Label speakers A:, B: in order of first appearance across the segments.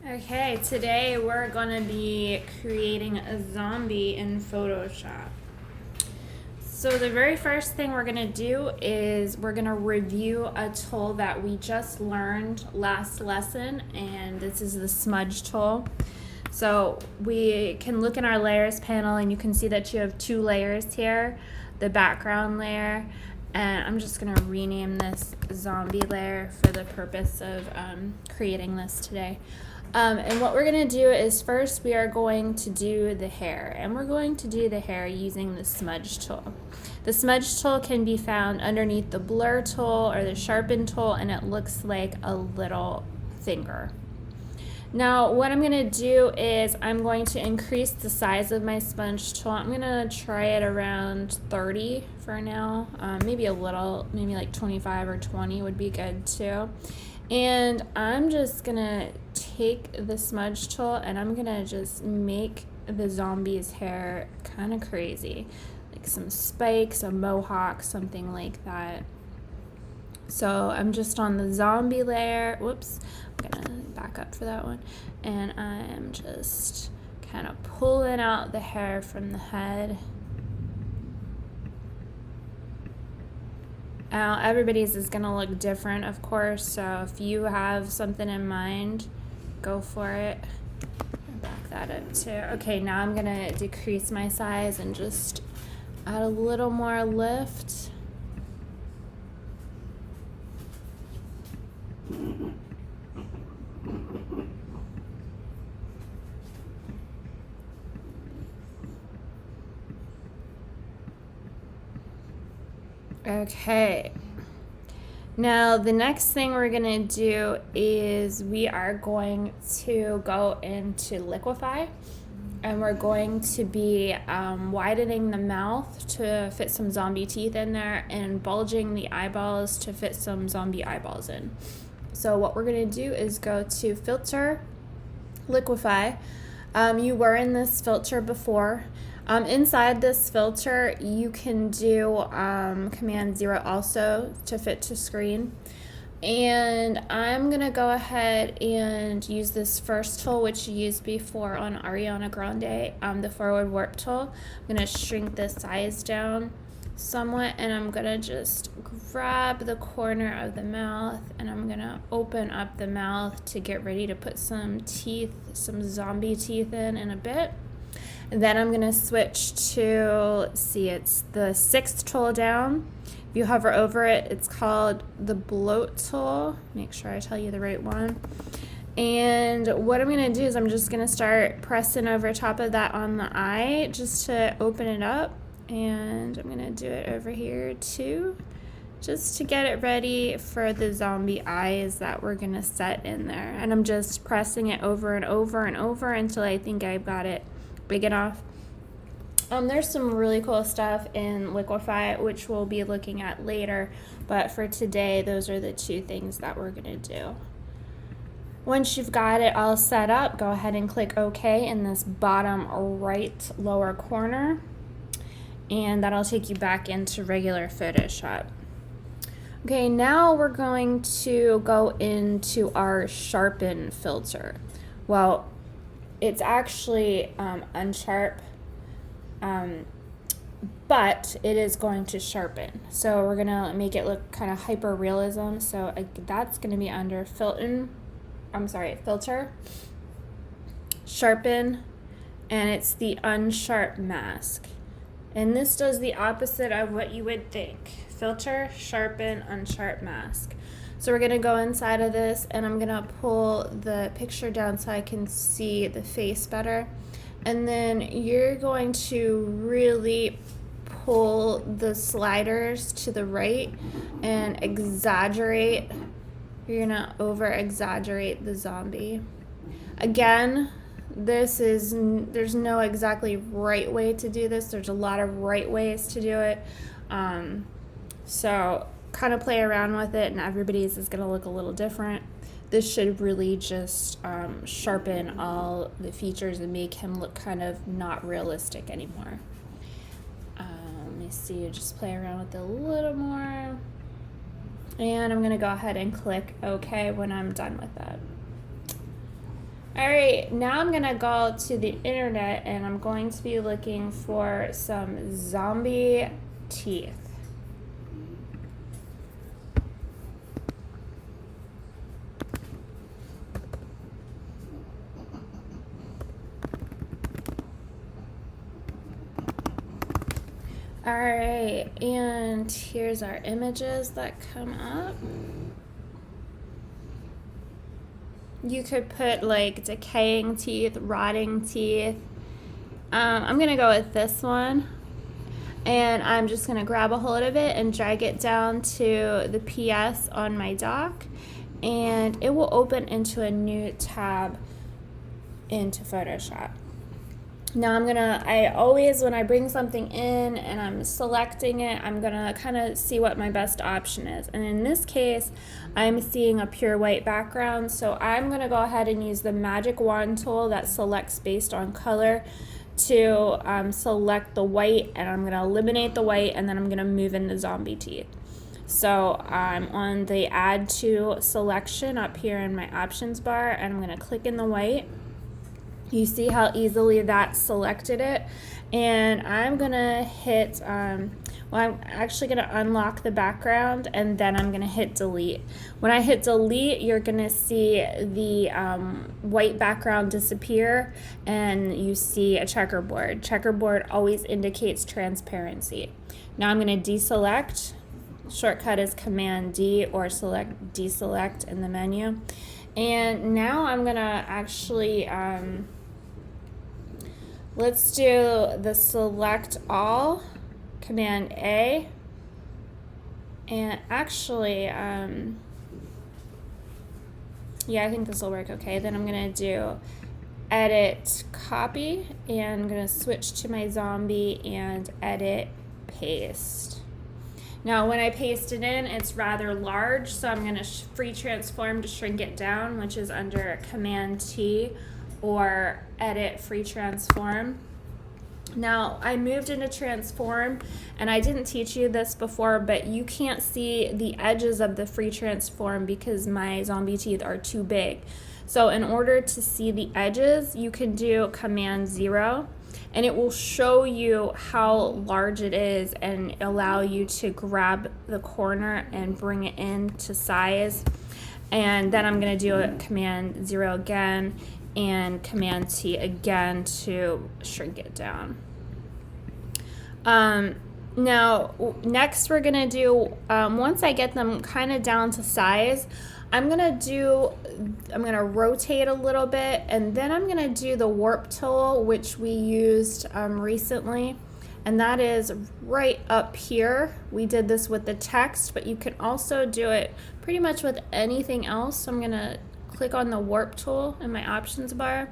A: Okay, today we're going to be creating a zombie in Photoshop. So the very first thing we're going to do is we're going to review a tool that we just learned last lesson, and this is the smudge tool. So we can look in our layers panel and you can see that you have two layers here, the background layer, and I'm just going to rename this zombie layer for the purpose of creating this today. And what we're going to do is first we are going to do the hair, and we're going to do the hair using the smudge tool. The smudge tool can be found underneath the blur tool or the sharpen tool, and it looks like a little finger. Now what I'm going to do is I'm going to increase the size of my sponge tool. I'm going to try it around 30 for now, maybe a little, maybe like 25 or 20 would be good too. And I'm just going to take the smudge tool and I'm going to just make the zombie's hair kind of crazy, like some spikes, a mohawk, something like that. So I'm just on the zombie layer. Whoops, I'm gonna back up for that one. And I'm just kind of pulling out the hair from the head. Now everybody's is gonna look different, of course, so if you have something in mind, go for it. Back that up too. Okay, now I'm gonna decrease my size and just add a little more lift. Okay, now the next thing we're gonna do is we are going to go into Liquify, and we're going to be widening the mouth to fit some zombie teeth in there and bulging the eyeballs to fit some zombie eyeballs in. So what we're gonna do is go to Filter, Liquify. You were in this filter before. Inside this filter, you can do Command 0 also to fit to screen. And I'm going to go ahead and use this first tool, which you used before on Ariana Grande, the forward warp tool. I'm going to shrink the size down somewhat, and I'm going to just grab the corner of the mouth, and I'm going to open up the mouth to get ready to put some teeth, some zombie teeth in a bit. And then I'm going to switch to, let's see, it's the 6th tool down. If you hover over it, it's called the bloat tool. Make sure I tell you the right one. And what I'm going to do is I'm just going to start pressing over top of that on the eye just to open it up. And I'm going to do it over here too, just to get it ready for the zombie eyes that we're going to set in there. And I'm just pressing it over and over and over until I think I've got it big enough. There's some really cool stuff in Liquify, which we'll be looking at later, but for today, those are the two things that we're going to do. Once you've got it all set up, go ahead and click OK in this bottom right lower corner, and that'll take you back into regular Photoshop. Okay, now we're going to go into our sharpen filter. Well, it's actually unsharp, but it is going to sharpen. So we're gonna make it look kind of hyper realism. So that's gonna be under filter, sharpen, and it's the unsharp mask. And this does the opposite of what you would think. Filter, sharpen, unsharp mask. So we're gonna go inside of this, and I'm gonna pull the picture down so I can see the face better. And then you're going to really pull the sliders to the right and exaggerate. You're gonna over exaggerate the zombie. Again, there's no exactly right way to do this. There's a lot of right ways to do it. So kind of play around with it, and everybody's is going to look a little different. This should really just sharpen all the features and make him look kind of not realistic anymore. Let me see, just play around with it a little more. And I'm going to go ahead and click OK when I'm done with that. All right, now I'm gonna go to the internet and I'm going to be looking for some zombie teeth. All right, and here's our images that come up. You could put like decaying teeth, rotting teeth. I'm gonna go with this one, and I'm just gonna grab a hold of it and drag it down to the PS on my dock, and it will open into a new tab into Photoshop. Now I always, when I bring something in and I'm selecting it, I'm gonna kind of see what my best option is. And in this case, I'm seeing a pure white background. So I'm gonna go ahead and use the magic wand tool that selects based on color to select the white, and I'm gonna eliminate the white, and then I'm gonna move into zombie teeth. So I'm on the add to selection up here in my options bar, and I'm gonna click in the white. You see how easily that selected it, and I'm gonna hit I'm actually gonna unlock the background, and then I'm gonna hit delete. When I hit delete, you're gonna see the white background disappear, and you see a checkerboard. Checkerboard always indicates transparency. Now I'm gonna deselect. Shortcut is Command D or deselect in the menu. And now I'm gonna actually let's do the select all, Command A, and actually yeah, I think this will work okay. Then I'm gonna do edit copy, and I'm gonna switch to my zombie and edit paste. Now when I paste it in, it's rather large, so I'm gonna free transform to shrink it down, which is under Command T or edit free transform. Now I moved into transform, and I didn't teach you this before, but you can't see the edges of the free transform because my zombie teeth are too big. So in order to see the edges, you can do Command 0, and it will show you how large it is and allow you to grab the corner and bring it in to size. And then I'm gonna do a Command 0 again and Command T again to shrink it down. Now next we're gonna do, once I get them kind of down to size, I'm gonna rotate a little bit, and then I'm gonna do the warp tool, which we used recently, and that is right up here. We did this with the text, but you can also do it pretty much with anything else. So I'm gonna click on the warp tool in my options bar,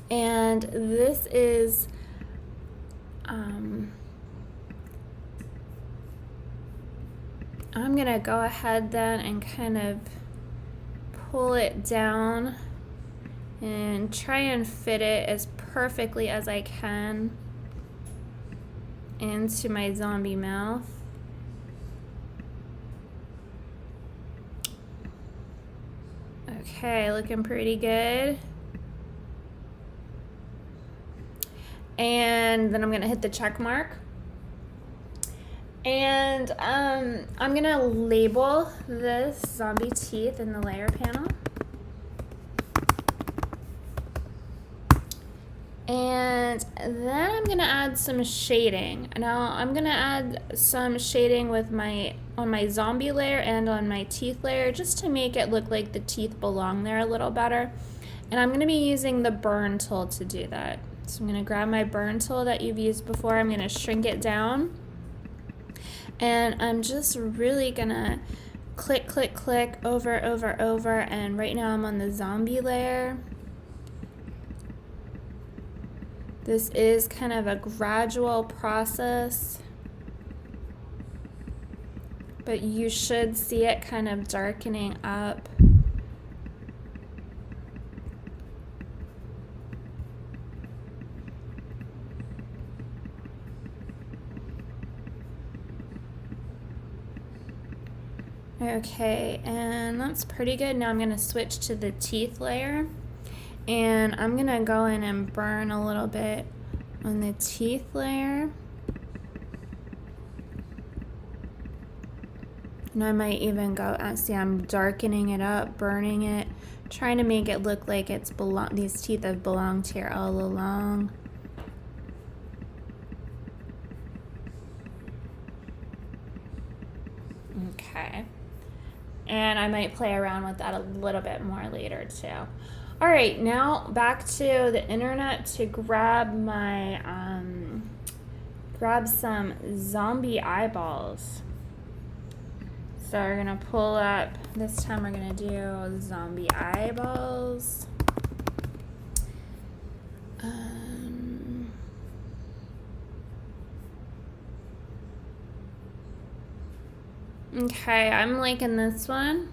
A: and this is I'm gonna go ahead then and kind of pull it down and try and fit it as perfectly as I can into my zombie mouth. Okay, looking pretty good. And then I'm gonna hit the check mark. And I'm gonna label this zombie teeth in the layer panel. And then I'm gonna add some shading. Now I'm gonna add some shading with on my zombie layer and on my teeth layer, just to make it look like the teeth belong there a little better. And I'm gonna be using the burn tool to do that. So I'm gonna grab my burn tool that you've used before. I'm gonna shrink it down. And I'm just really gonna click, click, click over, and right now I'm on the zombie layer. This is kind of a gradual process, but you should see it kind of darkening up. Okay, and that's pretty good. Now I'm going to switch to the teeth layer. And I'm gonna go in and burn a little bit on the teeth layer. And I might even go, see, I'm darkening it up, burning it, trying to make it look like these teeth have belonged here all along. Okay. And I might play around with that a little bit more later too. All right, now back to the internet to grab my, grab some zombie eyeballs. So we're gonna pull up, this time we're gonna do zombie eyeballs. Okay, I'm liking this one.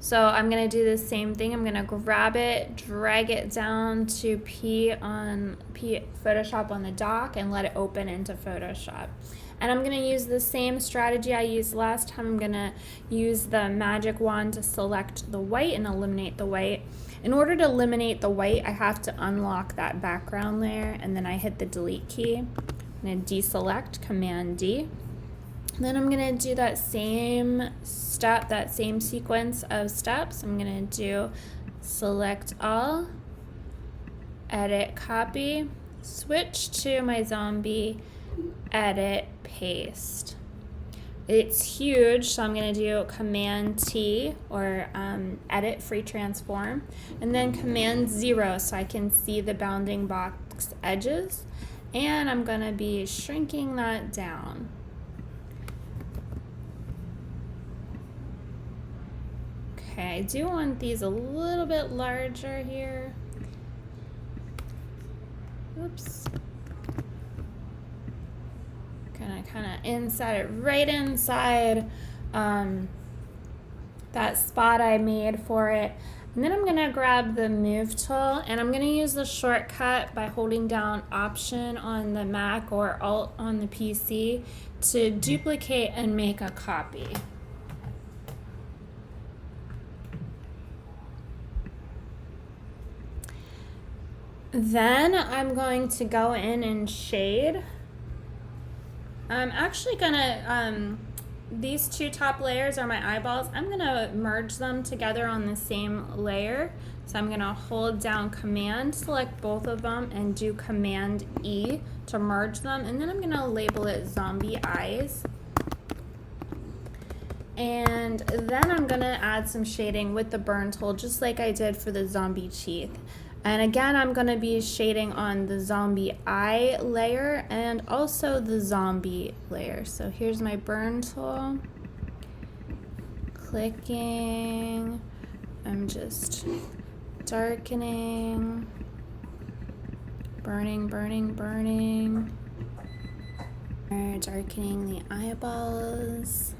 A: So I'm gonna do the same thing. I'm gonna grab it, drag it down to Photoshop on the dock and let it open into Photoshop. And I'm gonna use the same strategy I used last time. I'm gonna use the magic wand to select the white and eliminate the white. In order to eliminate the white, I have to unlock that background layer, and then I hit the delete key. I'm gonna deselect, Command D. Then I'm gonna do that same step, that same sequence of steps. I'm gonna do select all, edit, copy, switch to my zombie, edit, paste. It's huge, so I'm gonna do Command T or edit, free transform, and then Command 0 so I can see the bounding box edges. And I'm gonna be shrinking that down. Okay, I do want these a little bit larger here. Oops. Gonna kind of inside it, right inside that spot I made for it. And then I'm gonna grab the move tool and I'm gonna use the shortcut by holding down Option on the Mac or Alt on the PC to duplicate and make a copy. Then I'm going to go in and shade. I'm actually gonna, these two top layers are my eyeballs. I'm gonna merge them together on the same layer. So I'm gonna hold down Command, select both of them, and do Command E to merge them. And then I'm gonna label it Zombie Eyes. And then I'm gonna add some shading with the burn tool, just like I did for the zombie teeth. And again, I'm gonna be shading on the zombie eye layer and also the zombie layer. So here's my burn tool. Clicking, I'm just darkening, burning, burning, burning. Darkening the eyeballs.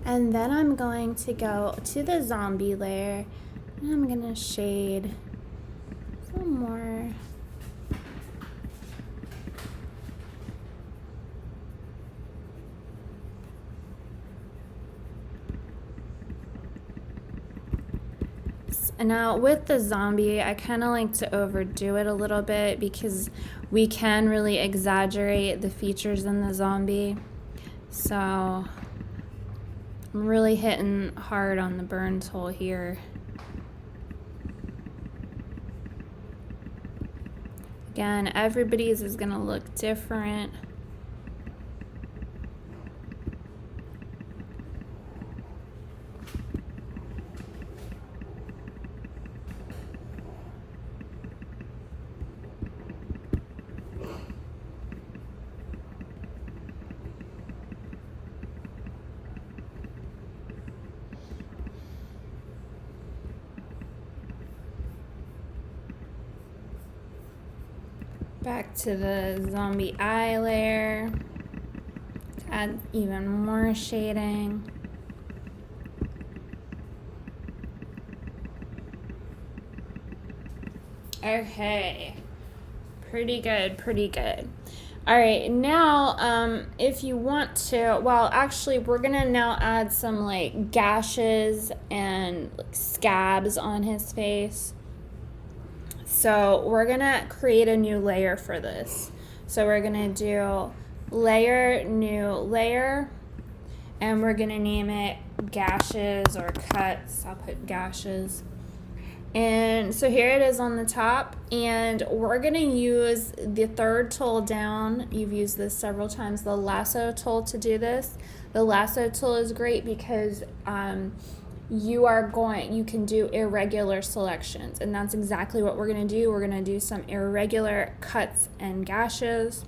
A: And then I'm going to go to the zombie layer and I'm gonna shade some more. And now with the zombie, I kind of like to overdo it a little bit because we can really exaggerate the features in the zombie. So I'm really hitting hard on the burn tool here. Again, everybody's is gonna look different. Back to the zombie eye layer, add even more shading. Okay, pretty good, pretty good. All right, now if you want to, well, actually, we're gonna now add some like gashes and like, scabs on his face. So we're gonna create a new layer for this. So we're gonna do layer, new layer, and we're gonna name it gashes or cuts. I'll put gashes. And so here it is on the top, and we're gonna use the third tool down. You've used this several times, the lasso tool, to do this. The lasso tool is great because you can do irregular selections, and that's exactly what we're gonna do. We're gonna do some irregular cuts and gashes.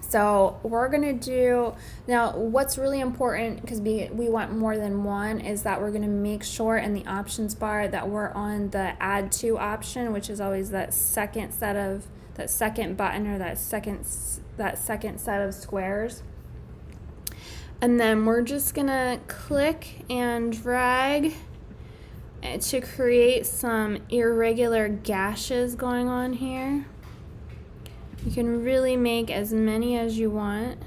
A: So we're gonna do, now what's really important, because we want more than one, is that we're gonna make sure in the options bar that we're on the add to option, which is always that second button, or that second set of squares. And then we're just gonna click and drag to create some irregular gashes going on here. You can really make as many as you want.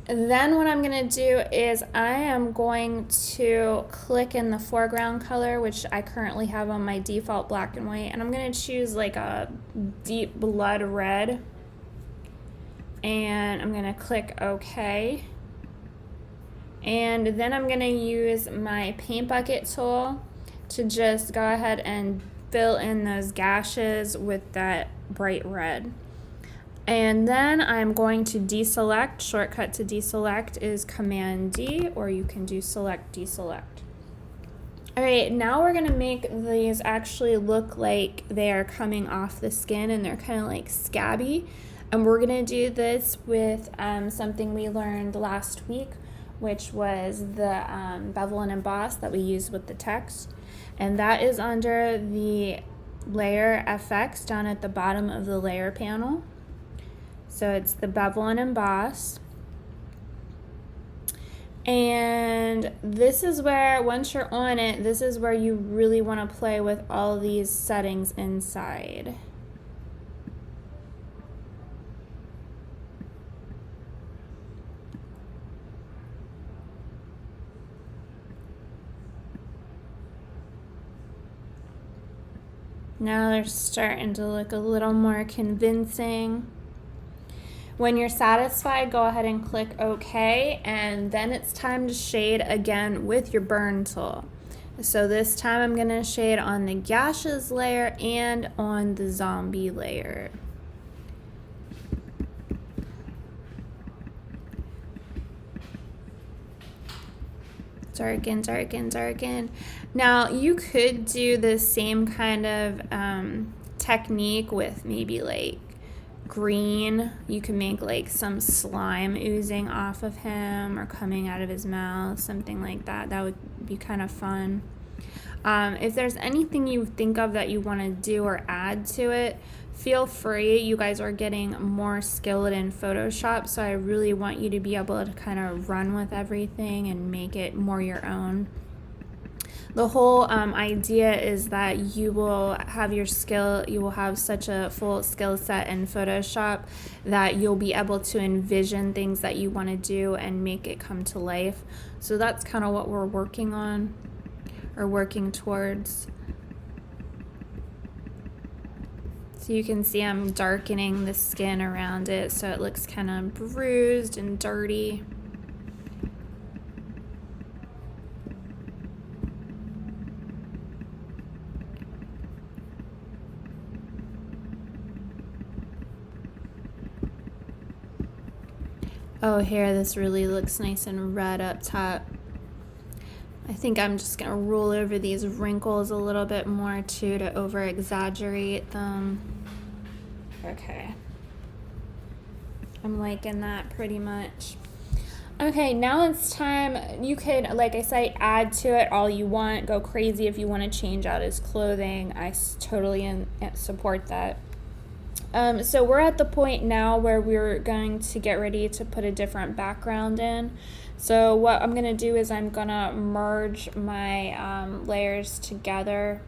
A: Then what I'm going to do is I am going to click in the foreground color, which I currently have on my default black and white, and I'm going to choose like a deep blood red, and I'm going to click OK. And then I'm going to use my paint bucket tool to just go ahead and fill in those gashes with that bright red. And then I'm going to deselect. Shortcut to deselect is Command D, or you can do Select Deselect. All right, now we're gonna make these actually look like they are coming off the skin, and they're kind of like scabby. And we're gonna do this with something we learned last week, which was the bevel and emboss that we used with the text. And that is under the layer FX down at the bottom of the layer panel. So it's the bevel and emboss. And this is where, once you're on it, this is where you really want to play with all these settings inside. Now they're starting to look a little more convincing. When you're satisfied, go ahead and click OK, and then it's time to shade again with your burn tool. So this time I'm going to shade on the gashes layer and on the zombie layer. Darken, darken, darken. Now you could do the same kind of technique with maybe like green. You can make like some slime oozing off of him or coming out of his mouth, something like that. That would be kind of fun. If there's anything you think of that you want to do or add to it, feel free. You guys are getting more skilled in Photoshop, so I really want you to be able to kind of run with everything and make it more your own. The whole idea is that you will have such a full skill set in Photoshop that you'll be able to envision things that you want to do and make it come to life. So that's kind of what we're working on, or working towards. So you can see I'm darkening the skin around it so it looks kind of bruised and dirty. Oh, here, this really looks nice and red up top. I think I'm just going to roll over these wrinkles a little bit more too to over exaggerate them. Okay. I'm liking that pretty much. Okay, now it's time. You could, like I say, add to it all you want. Go crazy if you want to change out his clothing. I totally support that. So we're at the point now where we're going to get ready to put a different background in. So what I'm going to do is I'm going to merge my layers together.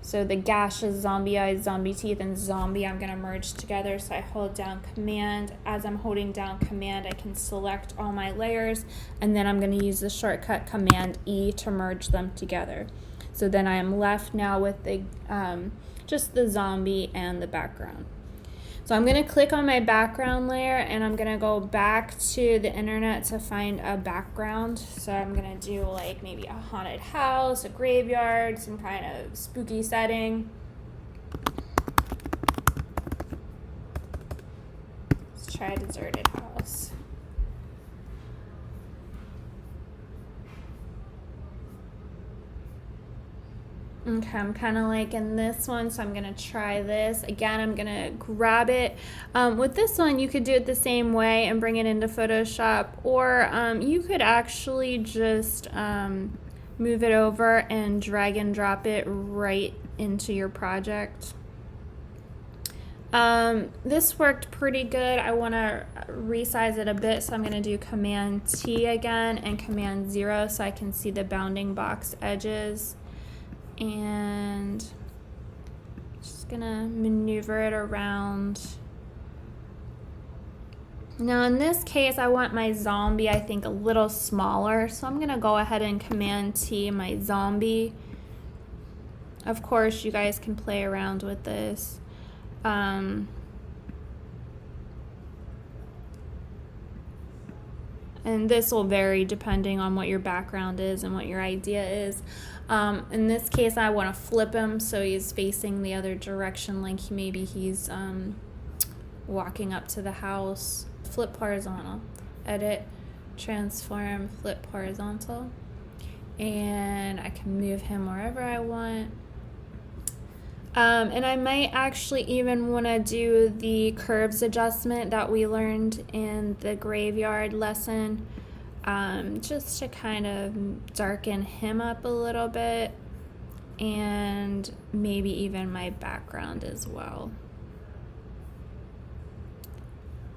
A: So the gashes, zombie eyes, zombie teeth, and zombie I'm going to merge together. So I hold down Command. As I'm holding down Command, I can select all my layers, and then I'm going to use the shortcut Command E to merge them together. So then I am left now with the just the zombie and the background. So I'm going to click on my background layer, and I'm going to go back to the internet to find a background. So I'm going to do like maybe a haunted house, a graveyard, some kind of spooky setting. Let's try a deserted house. Okay, I'm kind of liking this one, so I'm going to try this. Again, I'm going to grab it. With this one, you could do it the same way and bring it into Photoshop, or you could actually just move it over and drag and drop it right into your project. This worked pretty good. I want to resize it a bit, so I'm going to do Command T again and Command 0 so I can see the bounding box edges. And just gonna maneuver it around. Now in this case, I want my zombie, I think, a little smaller, so I'm gonna go ahead and Command T my zombie. Of course, you guys can play around with this. And this will vary depending on what your background is and what your idea is. In this case, I want to flip him so he's facing the other direction, like maybe he's walking up to the house. Flip horizontal. Edit, transform, flip horizontal. And I can move him wherever I want. And I might actually even want to do the curves adjustment that we learned in the graveyard lesson, just to kind of darken him up a little bit, and maybe even my background as well.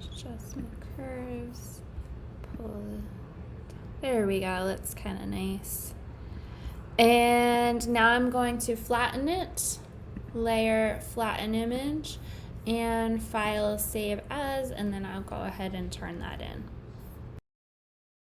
A: Adjustment curves, pull it. There we go, that's kind of nice. And now I'm going to flatten it. Layer, flatten image, and file save as, and then I'll go ahead and turn that in.